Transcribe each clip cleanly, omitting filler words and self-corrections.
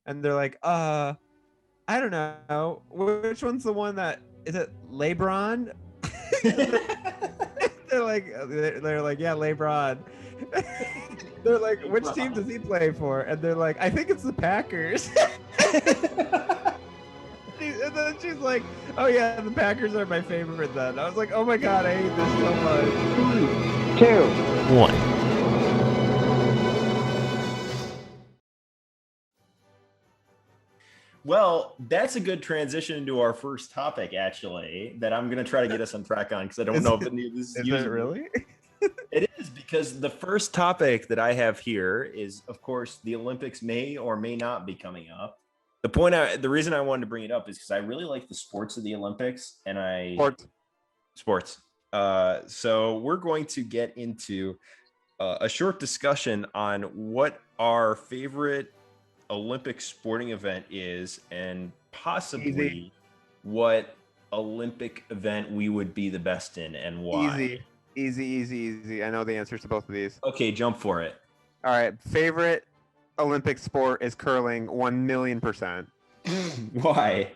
and they're like, I don't know, which one's the one that is it LeBron? they're like, yeah, LeBron. They're like, which team does he play for? And they're like, I think it's the Packers. And then she's like, oh yeah, the Packers are my favorite then. I was like, oh my god, I hate this so much. 3, 2, 1. Well, that's a good transition into our first topic, actually, that I'm going to try to get us on track on because I don't know if any of this is usable. It really? It is, because the first topic that I have here is, of course, the Olympics may or may not be coming up. The reason I wanted to bring it up is because I really like the sports of the Olympics, and sports. So we're going to get into a short discussion on what our favorite Olympic sporting event is, and possibly what Olympic event we would be the best in and why. Easy. I know the answers to both of these. Okay, jump for it. All right, favorite Olympic sport is curling, 1,000,000%. Why?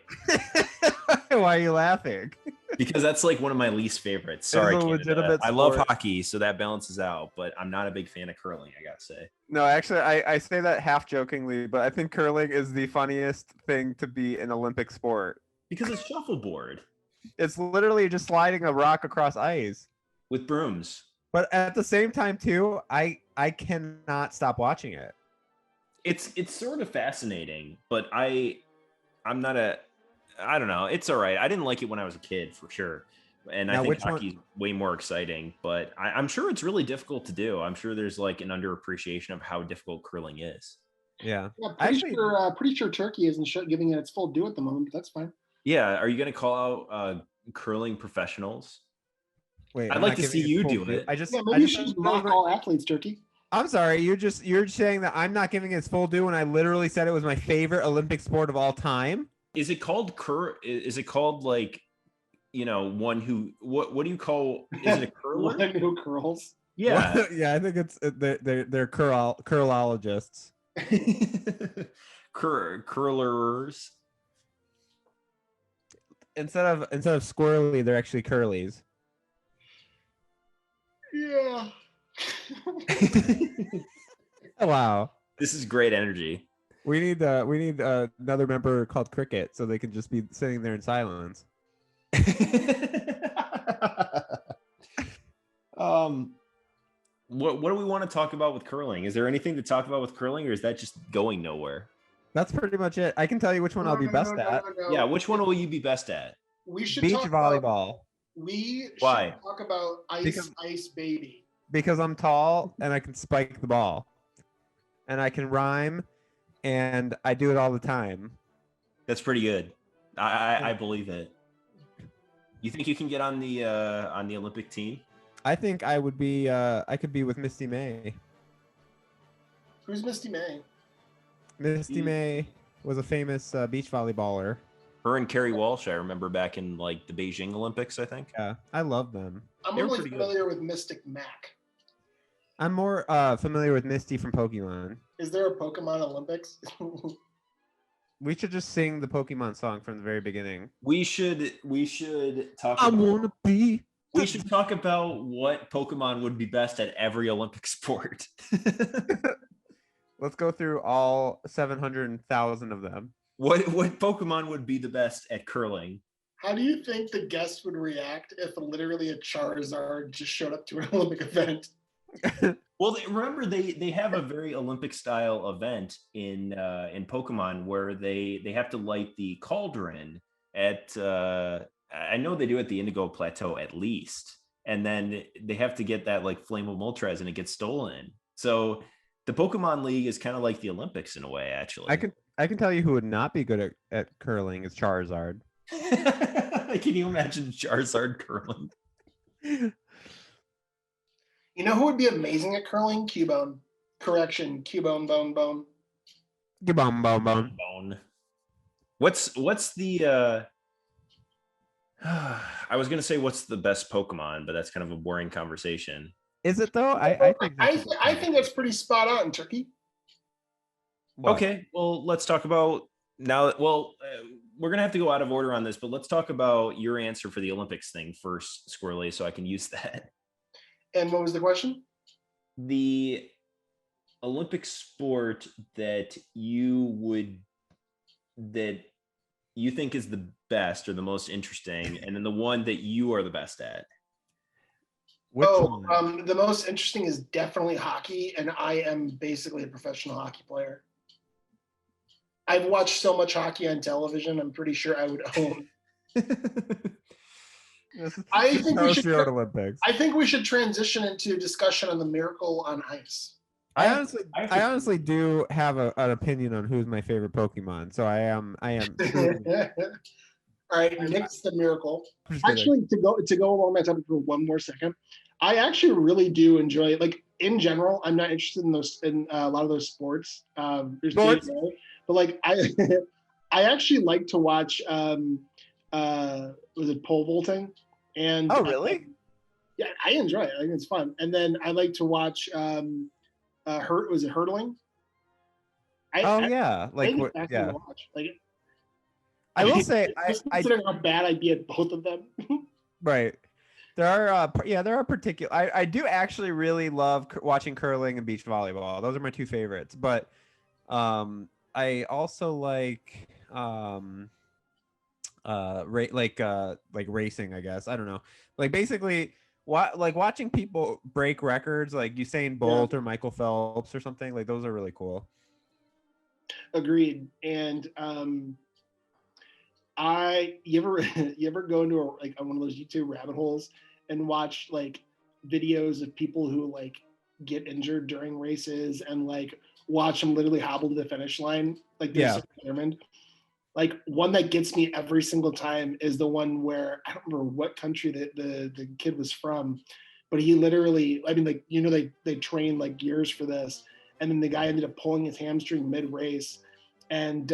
Why are you laughing? Because that's like one of my least favorites. Sorry, Canada. I love hockey, so that balances out, but I'm not a big fan of curling, I gotta say. No, actually, I say that half jokingly, but I think curling is the funniest thing to be an Olympic sport. Because it's shuffleboard. It's literally just sliding a rock across ice. With brooms. But at the same time, too, I cannot stop watching it. It's sort of fascinating, but I don't know. It's all right. I didn't like it when I was a kid, for sure. And I think hockey's way more exciting, but I'm sure it's really difficult to do. I'm sure there's like an underappreciation of how difficult curling is. Yeah. Pretty sure Turkey isn't giving it its full due at the moment, but that's fine. Yeah. Are you going to call out curling professionals? Wait, I'd like to see you do it. Maybe you should mock all athletes, Turkey. I'm sorry, you're saying that I'm not giving it its full due when I literally said it was my favorite Olympic sport of all time? Is it called Is it called like, one who? What do you call? Is it a curler? One who curls. Yeah, well, yeah. I think it's they're curlologists. Curlers. Instead of squirrely, they're actually curlies. Yeah. Wow. This is great energy. We need another member called Cricket, so they can just be sitting there in silence. What do we want to talk about with curling? Is there anything to talk about with curling, or is that just going nowhere? That's pretty much it. I can tell you which one I'll be best at. Yeah, which one will you be best at? We should beach volleyball. We should Why? talk about ice baby. Because I'm tall and I can spike the ball, and I can rhyme, and I do it all the time. That's pretty good. I believe it. You think you can get on the Olympic team? I think I would be. I could be with Misty May. Who's Misty May? Misty May was a famous beach volleyballer. Her and Carrie Walsh, I remember back in like the Beijing Olympics, I think. Yeah, I love them. I'm only familiar with Mystic Mac. I'm more familiar with Misty from Pokemon. Is there a Pokemon Olympics? We should just sing the Pokemon song from the very beginning. We should talk. We should talk about what Pokemon would be best at every Olympic sport. Let's go through all 700,000 of them. What Pokemon would be the best at curling? How do you think the guests would react if literally a Charizard just showed up to an Olympic event? Well, remember they have a very Olympic style event in Pokemon where they have to light the cauldron at I know they do at the Indigo Plateau at least, and then they have to get that like flame of Moltres and it gets stolen. So the Pokemon League is kind of like the Olympics in a way, actually. I can tell you who would not be good at curling is Charizard. Can you imagine Charizard curling? You know who would be amazing at curling? Cubone. Correction, Cubone, bone. Cubone. What's the I was gonna say what's the best Pokemon, but that's kind of a boring conversation. Is it though? I think that's pretty spot on, Turkey. What? Okay, well, let's talk about now. Well, we're gonna have to go out of order on this, but let's talk about your answer for the Olympics thing first, Squirrely, so I can use that. And what was the question? The Olympic sport that you think is the best or the most interesting, and then the one that you are the best at. Which one? The most interesting is definitely hockey, and I am basically a professional hockey player. I've watched so much hockey on television. I'm pretty sure I would own. I think we should. Olympics. I think we should transition into discussion on the Miracle on Ice. I honestly do have an opinion on who's my favorite Pokemon. So I am. All right, next the Miracle. Actually, to go along my topic for one more second, I actually really do enjoy it. Like in general, I'm not interested in a lot of those sports. But like I actually like to watch. Was it pole vaulting? And oh really? Yeah, I enjoy it. I think it's fun. And then I like to watch. Was it hurdling? Yeah. Like what? Yeah. Like, I will say, considering how bad I'd be at both of them. Right. There are particular. I do actually really love watching curling and beach volleyball. Those are my two favorites. But I also like like racing. I guess I don't know. Like basically, like watching people break records, like Usain Bolt or Michael Phelps or something. Like those are really cool. Agreed. And you ever go into one of those YouTube rabbit holes and watch like videos of people who like get injured during races and like watch them literally hobble to the finish line, like they're so determined. Like one that gets me every single time is the one where I don't remember what country the kid was from, but he literally, I mean, like, you know, they trained like years for this, and then the guy ended up pulling his hamstring mid-race and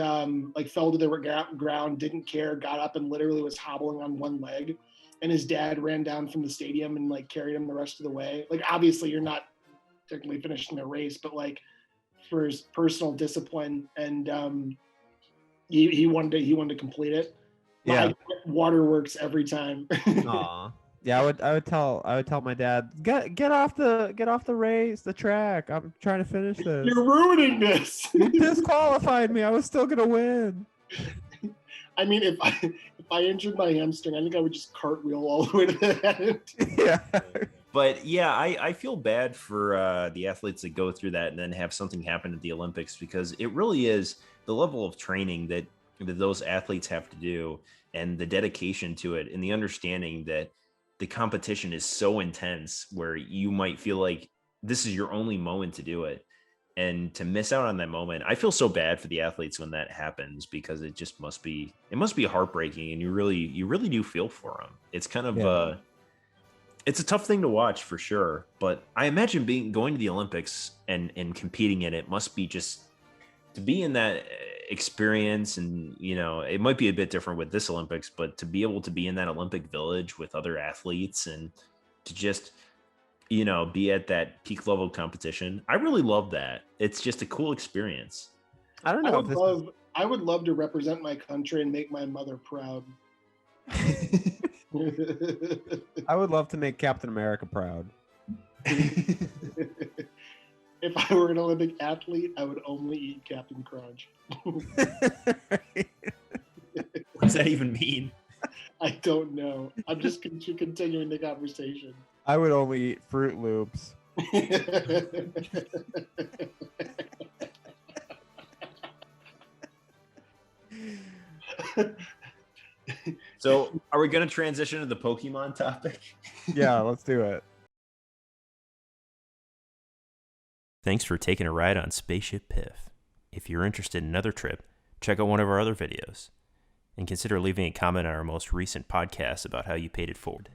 like fell to the ground, didn't care, got up and literally was hobbling on one leg, and his dad ran down from the stadium and like carried him the rest of the way. Like obviously you're not technically finishing the race, but like for his personal discipline and he wanted to complete it. Yeah, waterworks every time. Aw. Yeah, I would tell my dad, get off the race, the track. I'm trying to finish this. You're ruining this. You disqualified me. I was still gonna win. I mean, if I injured my hamstring, I think I would just cartwheel all the way to the end. Yeah. But yeah, I feel bad for the athletes that go through that and then have something happen at the Olympics, because it really is the level of training that those athletes have to do and the dedication to it and the understanding that the competition is so intense where you might feel like this is your only moment to do it. And to miss out on that moment, I feel so bad for the athletes when that happens, because it just must be heartbreaking, and you really do feel for them. It's kind of it's a tough thing to watch for sure. But I imagine going to the Olympics and competing in it must be just to be in that experience. And you know, it might be a bit different with this Olympics, but to be able to be in that Olympic village with other athletes and to just, you know, be at that peak level competition, I really love that. It's just a cool experience. I don't know. I would love to represent my country and make my mother proud. I would love to make Captain America proud. If I were an Olympic athlete, I would only eat Captain Crunch. What does that even mean? I don't know. I'm just continuing the conversation. I would only eat Fruit Loops. So are we going to transition to the Pokemon topic? Yeah, let's do it. Thanks for taking a ride on Spaceship Piff. If you're interested in another trip, check out one of our other videos. And consider leaving a comment on our most recent podcast about how you paid it forward.